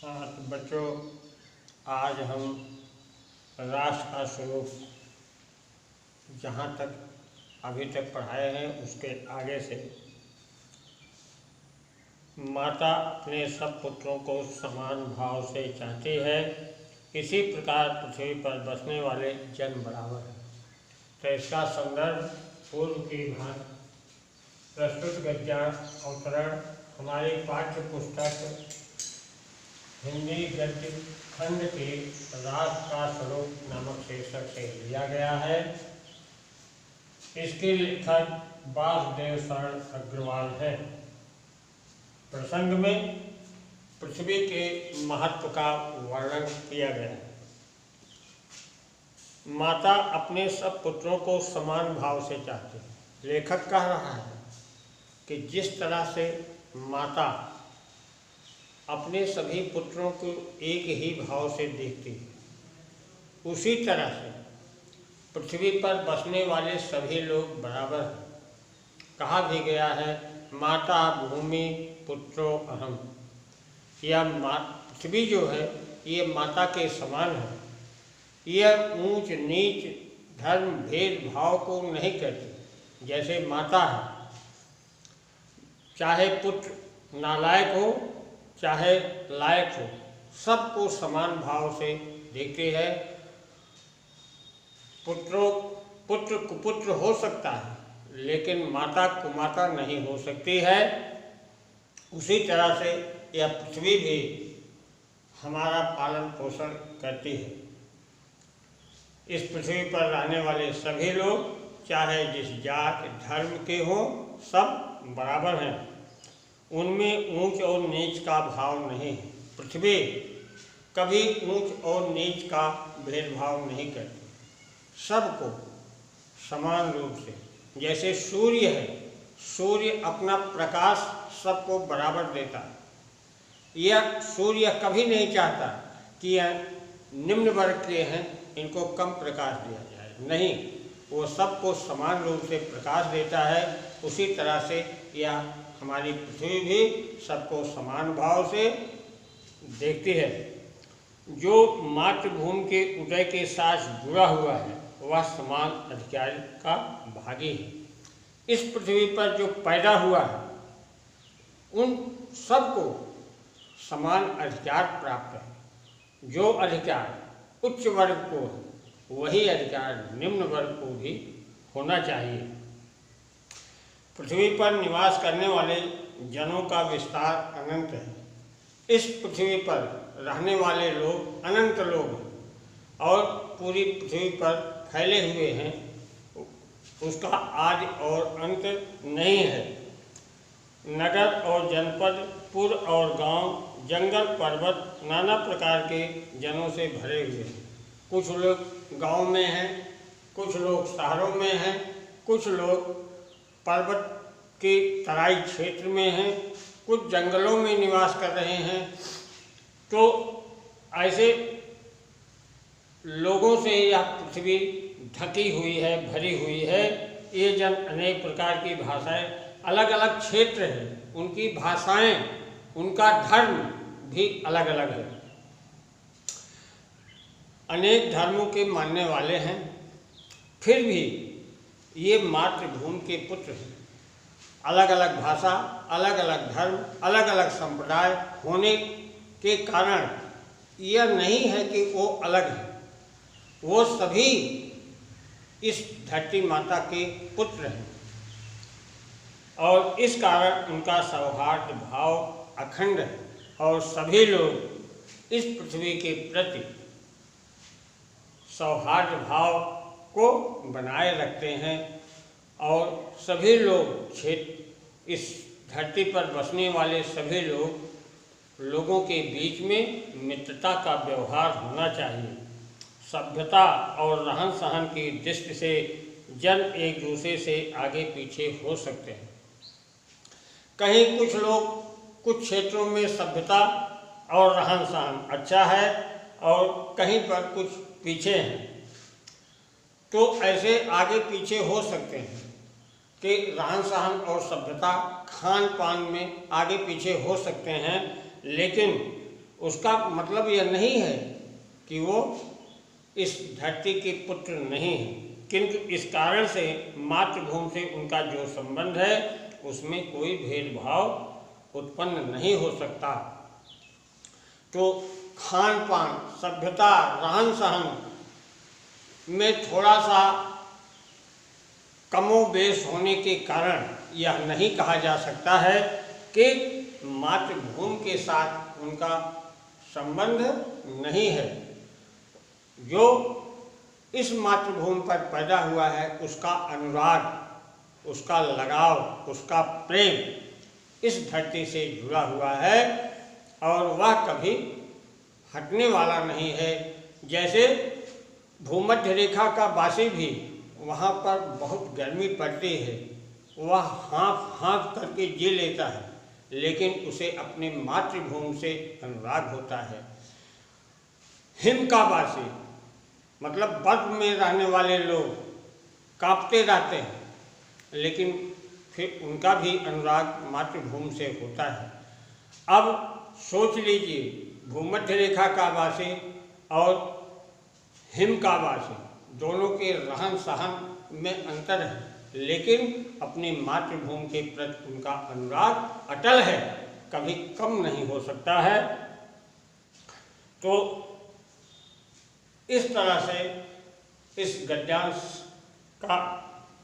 हाँ तो बच्चों, आज हम राष्ट्र का स्वरूप जहाँ तक अभी तक पढ़ाए हैं उसके आगे से माता अपने सब पुत्रों को समान भाव से चाहती है, इसी प्रकार पृथ्वी पर बसने वाले जन बराबर हैं। तो इसका संदर्भ पूर्व की भांति प्रस्तुत गद्य अवतरण हमारी पाठ्य पुस्तक हिंदी गद्य खंड के राष्ट्र का स्वरूप नामक शीर्षक से लिया गया है। इसके लेखक वासुदेव शरण अग्रवाल हैं। प्रसंग में पृथ्वी के महत्व का वर्णन किया गया है। माता अपने सब पुत्रों को समान भाव से चाहती है। लेखक कह रहा है कि जिस तरह से माता अपने सभी पुत्रों को एक ही भाव से देखती है, उसी तरह से पृथ्वी पर बसने वाले सभी लोग बराबर हैं। कहा भी गया है, माता भूमि पुत्रो अहम। यह पृथ्वी जो है ये माता के समान है। यह ऊंच नीच धर्म भेदभाव को नहीं करती। जैसे माता है, चाहे पुत्र नालायक हो चाहे लायक हो, सबको समान भाव से देखती है। पुत्र कुपुत्र हो सकता है, लेकिन माता कुमाता नहीं हो सकती है। उसी तरह से यह पृथ्वी भी हमारा पालन पोषण करती है। इस पृथ्वी पर रहने वाले सभी लोग चाहे जिस जात धर्म के हों, सब बराबर हैं। उनमें ऊंच और नीच का भाव नहीं है। पृथ्वी कभी ऊंच और नीच का भेदभाव नहीं करती, सबको समान रूप से। जैसे सूर्य है, सूर्य अपना प्रकाश सबको बराबर देता है। यह सूर्य कभी नहीं चाहता कि यह निम्न वर्ग के हैं, इनको कम प्रकाश दिया जाए। नहीं, वो सबको समान रूप से प्रकाश देता है। उसी तरह से यह हमारी पृथ्वी भी सबको समान भाव से देखती है। जो मातृभूमि के उदय के साथ जुड़ा हुआ है वह समान अधिकार का भागी है। इस पृथ्वी पर जो पैदा हुआ है उन सबको समान अधिकार प्राप्त है। जो अधिकार उच्च वर्ग को है, वही अधिकार निम्न वर्ग को भी होना चाहिए। पृथ्वी पर निवास करने वाले जनों का विस्तार अनंत है। इस पृथ्वी पर रहने वाले लोग अनंत लोग हैं और पूरी पृथ्वी पर फैले हुए हैं। उसका आदि और अंत नहीं है। नगर और जनपद, पुर और गांव, जंगल पर्वत नाना प्रकार के जनों से भरे हुए हैं। कुछ लोग गांव में हैं, कुछ लोग शहरों में हैं, कुछ लोग पर्वत के तराई क्षेत्र में हैं, कुछ जंगलों में निवास कर रहे हैं। तो ऐसे लोगों से यह पृथ्वी ढकी हुई है, भरी हुई है। ये जन अनेक प्रकार की भाषाएं, अलग अलग क्षेत्र हैं, उनकी भाषाएं, उनका धर्म भी अलग अलग है। अनेक धर्मों के मानने वाले हैं, फिर भी ये मातृभूमि के पुत्र हैं। अलग अलग भाषा, अलग अलग धर्म, अलग अलग संप्रदाय होने के कारण यह नहीं है कि वो अलग है। वो सभी इस धरती माता के पुत्र हैं और इस कारण उनका सौहार्द भाव अखंड है और सभी लोग इस पृथ्वी के प्रति सौहार्द भाव को बनाए रखते हैं और सभी लोग इस धरती पर बसने वाले सभी लोगों के बीच में मित्रता का व्यवहार होना चाहिए। सभ्यता और रहन सहन की दृष्टि से जन एक दूसरे से आगे पीछे हो सकते हैं। कहीं कुछ लोग कुछ क्षेत्रों में सभ्यता और रहन सहन अच्छा है और कहीं पर कुछ पीछे हैं। तो ऐसे आगे पीछे हो सकते हैं कि रहन सहन और सभ्यता खान पान में आगे पीछे हो सकते हैं, लेकिन उसका मतलब यह नहीं है कि वो इस धरती के पुत्र नहीं हैं, किंतु इस कारण से मातृभूमि से उनका जो संबंध है उसमें कोई भेदभाव उत्पन्न नहीं हो सकता। तो खान पान, सभ्यता, रहन सहन में थोड़ा सा कमोबेश होने के कारण यह नहीं कहा जा सकता है कि मातृभूमि के साथ उनका संबंध नहीं है। जो इस मातृभूमि पर पैदा हुआ है उसका अनुराग, उसका लगाव, उसका प्रेम इस धरती से जुड़ा हुआ है और वह कभी हटने वाला नहीं है। जैसे भूमध्य रेखा का वासी भी वहाँ पर बहुत गर्मी पड़ती है, वह हाँफ हाँफ करके जी लेता है, लेकिन उसे अपनी मातृभूमि से अनुराग होता है। हिम का वासी मतलब बर्फ में रहने वाले लोग कांपते रहते हैं, लेकिन फिर उनका भी अनुराग मातृभूमि से होता है। अब सोच लीजिए, भूमध्य रेखा का वासी और हिम का वासी दोनों के रहन सहन में अंतर है, लेकिन अपनी मातृभूमि के प्रति उनका अनुराग अटल है, कभी कम नहीं हो सकता है। तो इस तरह से इस गद्यांश का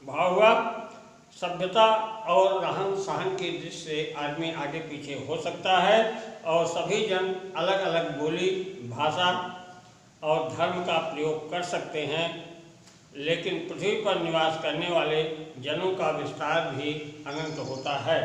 भाव हुआ। सभ्यता और रहन सहन की दृष्टि से आदमी आगे पीछे हो सकता है और सभी जन अलग अलग बोली, भाषा और धर्म का प्रयोग कर सकते हैं, लेकिन पृथ्वी पर निवास करने वाले जनों का विस्तार भी अनंत होता है।